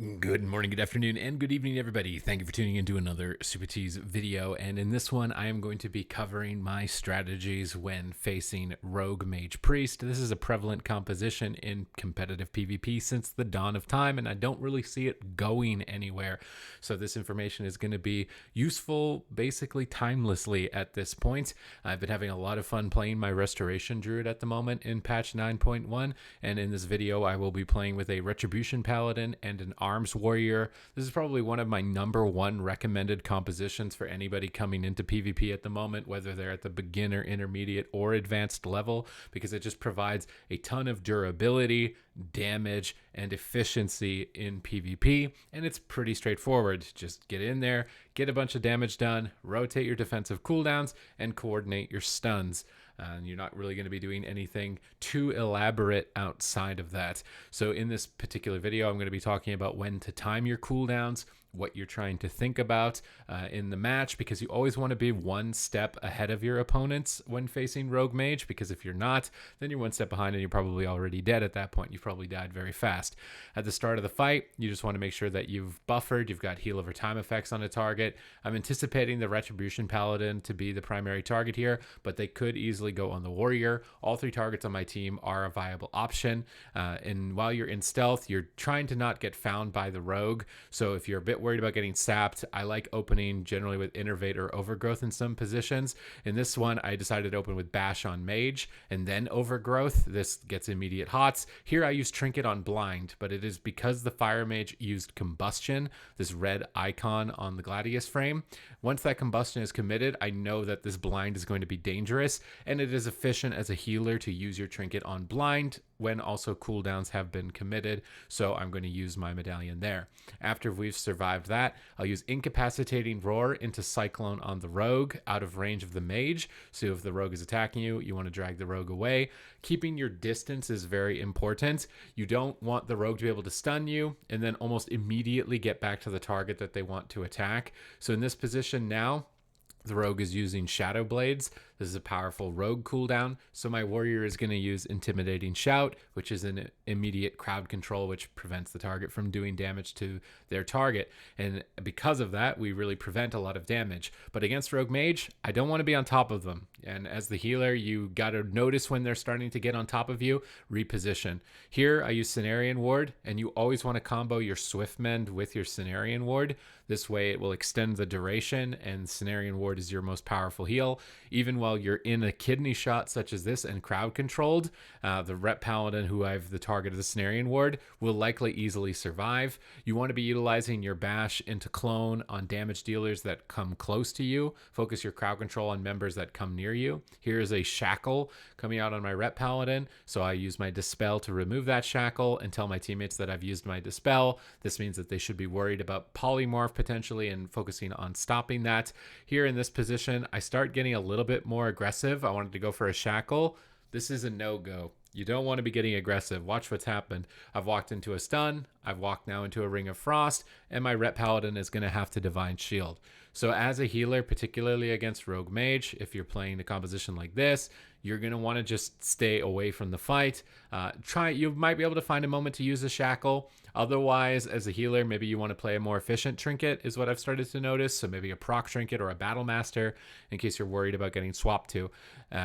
Good morning, good afternoon, and good evening, everybody. Thank you for tuning into another Supatease video. And in this one, I am going to be covering my strategies when facing Rogue Mage Priest. This is a prevalent composition in competitive PvP since the dawn of time, and I don't really see it going anywhere. So this information is going to be useful basically timelessly at this point. I've been having a lot of fun playing my Restoration Druid at the moment in patch 9.1, and in this video, I will be playing with a Retribution Paladin and an Arms Warrior. This is probably one of my #1 recommended compositions for anybody coming into PvP at the moment, whether they're at the beginner, intermediate, or advanced level, because it just provides a ton of durability, damage, and efficiency in PvP, and it's pretty straightforward. Just get in there, get a bunch of damage done, rotate your defensive cooldowns, and coordinate your stuns. And you're not really going to be doing anything too elaborate outside of that. So in this particular video, I'm going to be talking about when to time your cooldowns, what you're trying to think about in the match, because you always want to be one step ahead of your opponents when facing Rogue Mage, because if you're not, then you're one step behind and you're probably already dead at that point. You've probably died very fast. At the start of the fight, you just want to make sure that you've buffered, you've got heal over time effects on a target. I'm anticipating the Retribution Paladin to be the primary target here, but they could easily go on the Warrior. All three targets on my team are a viable option. And while you're in stealth, you're trying to not get found by the Rogue. So if you're a bit worried about getting sapped, I like opening generally with Innervate or Overgrowth in some positions. In this one, I decided to open with Bash on Mage and then Overgrowth. This gets immediate hots. Here I use Trinket on Blind, but it is because the Fire Mage used Combustion, this red icon on the Gladius frame. Once that Combustion is committed, I know that this Blind is going to be dangerous, and it is efficient as a healer to use your Trinket on Blind when also cooldowns have been committed, so I'm going to use my medallion there. After we've survived that, I'll use Incapacitating Roar into Cyclone on the Rogue out of range of the Mage, so if the Rogue is attacking you, you want to drag the Rogue away. Keeping your distance is very important. You don't want the Rogue to be able to stun you and then almost immediately get back to the target that they want to attack. So in this position now, the Rogue is using Shadow Blades. This is a powerful Rogue cooldown, so my Warrior is going to use Intimidating Shout, which is an immediate crowd control, which prevents the target from doing damage to their target. And because of that, we really prevent a lot of damage. But against Rogue Mage, I don't want to be on top of them. And as the healer, you got to notice when they're starting to get on top of you, reposition. Here, I use Cenarian Ward, and you always want to combo your Swift Mend with your Cenarian Ward. This way, it will extend the duration, and Cenarian Ward is your most powerful heal. Even while you're in a kidney shot such as this and crowd controlled, the Rep Paladin, who I've the target of the Cenarian Ward, will likely easily survive. You want to be utilizing your Bash into Clone on damage dealers that come close to you. Focus your crowd control on members that come near you. Here is a Shackle coming out on my Rep Paladin, so I use my Dispel to remove that Shackle and tell my teammates that I've used my Dispel. This means that they should be worried about Polymorph potentially and focusing on stopping that. Here in this position, I start getting a little bit more aggressive. I wanted to go for a Shackle. This is a no-go. You don't want to be getting aggressive. Watch what's happened. I've walked into a stun. I've walked now into a Ring of Frost, and my Rep Paladin is going to have to Divine Shield. So as a healer, particularly against Rogue Mage, if you're playing a composition like this, you're going to want to just stay away from the fight. You might be able to find a moment to use a Shackle. Otherwise, as a healer, maybe you want to play a more efficient trinket is what I've started to notice. So maybe a proc trinket or a battle master in case you're worried about getting swapped to.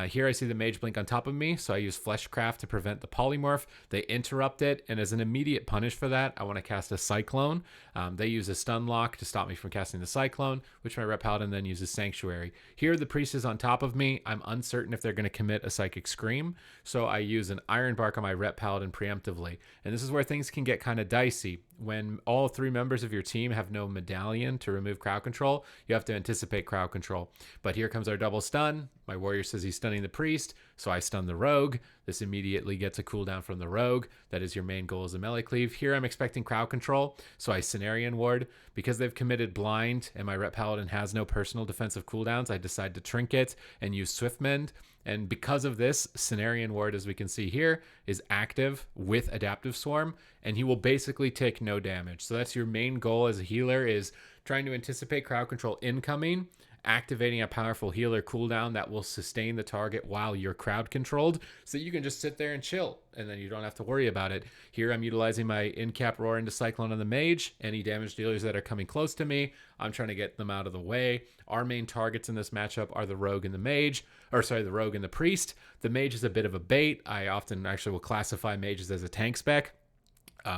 Here I see the Mage blink on top of me, so I use Fleshcraft to prevent the polymorph. They interrupt it, and as an immediate punish for that, I want to cast a Cyclone. They use a stun lock to stop me from casting the Cyclone, which my Rep Paladin then uses Sanctuary. Here the Priest is on top of me. I'm uncertain if they're going to commit a Psychic Scream, so I use an Iron Bark on my Rep Paladin preemptively. And this is where things can get kind of dicey. When all three members of your team have no medallion to remove crowd control, you have to anticipate crowd control. But here comes our double stun. My Warrior says he's stunning the Priest, so I stun the Rogue. This immediately gets a cooldown from the Rogue. That is your main goal as a melee cleave. Here I'm expecting crowd control, so I Cenarian Ward. Because they've committed Blind and my Rep Paladin has no personal defensive cooldowns, I decide to Trinket and use Swift Mend. And because of this, Cenarian Ward, as we can see here, is active with Adaptive Swarm, and he will basically take no damage. So that's your main goal as a healer, is trying to anticipate crowd control incoming, activating a powerful healer cooldown that will sustain the target while you're crowd controlled, so you can just sit there and chill, and then you don't have to worry about it. Here I'm utilizing my in-cap Roar into Cyclone on the Mage. Any damage dealers that are coming close to me, I'm trying to get them out of the way. Our main targets in this matchup are the Rogue and the Mage, or sorry, the Rogue and the Priest. The Mage is a bit of a bait. I often actually will classify mages as a tank spec.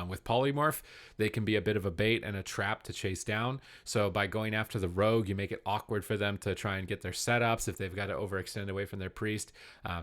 With polymorph, they can be a bit of a bait and a trap to chase down. So by going after the rogue, you make it awkward for them to try and get their setups if they've got to overextend away from their priest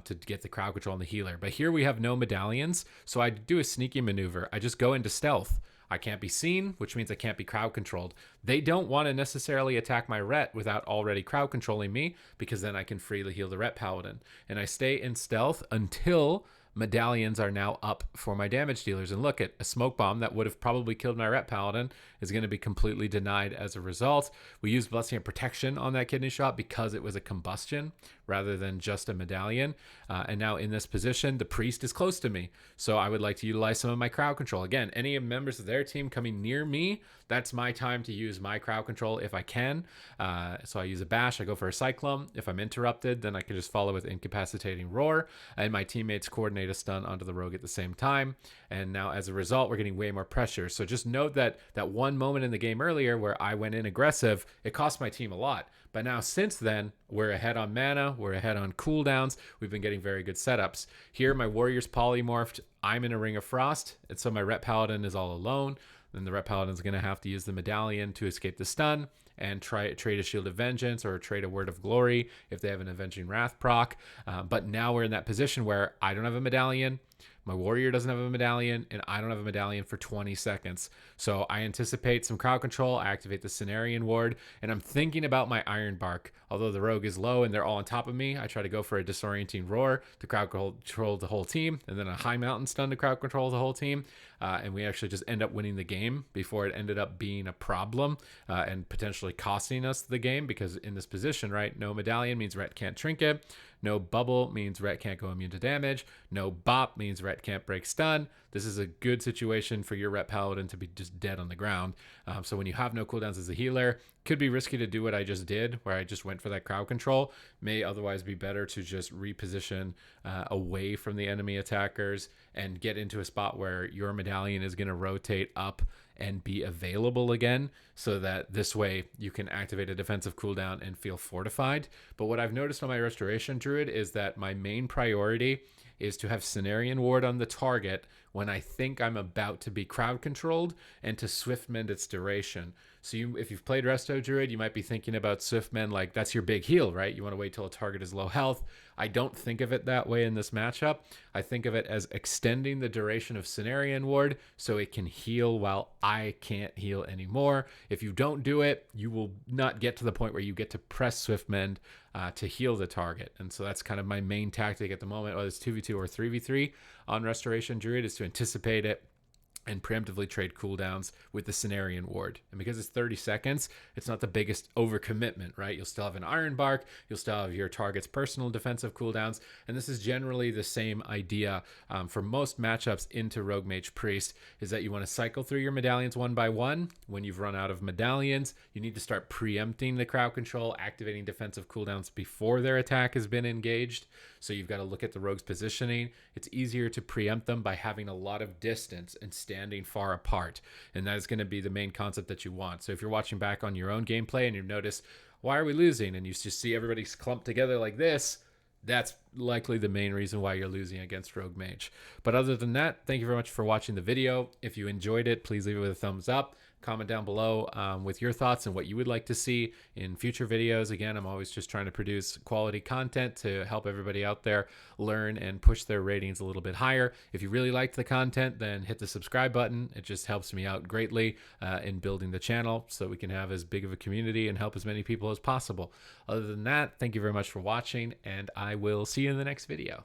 to get the crowd control on the healer. But here we have no medallions, so I do a sneaky maneuver. I just go into stealth. I can't be seen, which means I can't be crowd controlled. They don't want to necessarily attack my ret without already crowd controlling me, because then I can freely heal the ret paladin. And I stay in stealth until medallions are now up for my damage dealers. And look, at a smoke bomb that would have probably killed my ret paladin is going to be completely denied as a result. We used blessing of protection on that kidney shot because it was a combustion rather than just a medallion. And now in this position, the priest is close to me, so I would like to utilize some of my crowd control. Again, any members of their team coming near me, that's my time to use my crowd control if I can. So I use a bash, I go for a cyclone. If I'm interrupted, then I can just follow with incapacitating roar, and my teammates coordinate a stun onto the rogue at the same time. And now as a result, we're getting way more pressure. So just note that that one moment in the game earlier where I went in aggressive, it cost my team a lot. But now since then, we're ahead on mana, we're ahead on cooldowns, we've been getting very good setups. Here, my warrior's polymorphed, I'm in a Ring of Frost, and so my ret paladin is all alone. Then the ret paladin's going to have to use the medallion to escape the stun and trade a Shield of Vengeance or trade a Word of Glory if they have an Avenging Wrath proc. But now we're in that position where I don't have a medallion, my warrior doesn't have a medallion, and I don't have a medallion for 20 seconds. So I anticipate some crowd control, I activate the Cenarian Ward, and I'm thinking about my Iron Bark. Although the rogue is low and they're all on top of me, I try to go for a disorienting roar to crowd control the whole team, and then a high mountain stun to crowd control the whole team. And we actually just end up winning the game before it ended up being a problem and potentially costing us the game, because in this position, right, no medallion means ret can't trinket, no bubble means ret can't go immune to damage, no bop means ret can't break stun. This is a good situation for your ret paladin to be just dead on the ground. So when you have no cooldowns as a healer, could be risky to do what I just did, where I just went for that crowd control. May otherwise be better to just reposition away from the enemy attackers and get into a spot where your medallion is going to rotate up and be available again, so that this way you can activate a defensive cooldown and feel fortified. But what I've noticed on my Restoration Druid is that my main priority is to have Cenarian Ward on the target when I think I'm about to be crowd controlled, and to swift mend its duration. So if you've played Resto Druid, you might be thinking about swift mend like that's your big heal, right? You want to wait till a target is low health. I don't think of it that way in this matchup. I think of it as extending the duration of Cenarian Ward so it can heal while I can't heal anymore. If you don't do it, you will not get to the point where you get to press swift mend to heal the target. And so that's kind of my main tactic at the moment, whether it's 2v2 or 3v3 on Restoration Druid, is to anticipate it and preemptively trade cooldowns with the Cenarian Ward. And because it's 30 seconds, it's not the biggest overcommitment, right? You'll still have an Iron Bark, you'll still have your target's personal defensive cooldowns, and this is generally the same idea for most matchups into Rogue Mage Priest, is that you want to cycle through your medallions one by one. When you've run out of medallions, you need to start preempting the crowd control, activating defensive cooldowns before their attack has been engaged. So you've got to look at the rogue's positioning. It's easier to preempt them by having a lot of distance and standing far apart. And that is going to be the main concept that you want. So if you're watching back on your own gameplay and you notice, why are we losing? And you just see everybody clumped together like this, that's likely the main reason why you're losing against Rogue Mage. But other than that, thank you very much for watching the video. If you enjoyed it, please leave it with a thumbs up. Comment down below with your thoughts and what you would like to see in future videos. Again, I'm always just trying to produce quality content to help everybody out there learn and push their ratings a little bit higher. If you really liked the content, then hit the subscribe button. It just helps me out greatly in building the channel so we can have as big of a community and help as many people as possible. Other than that, thank you very much for watching, and I will see you in the next video.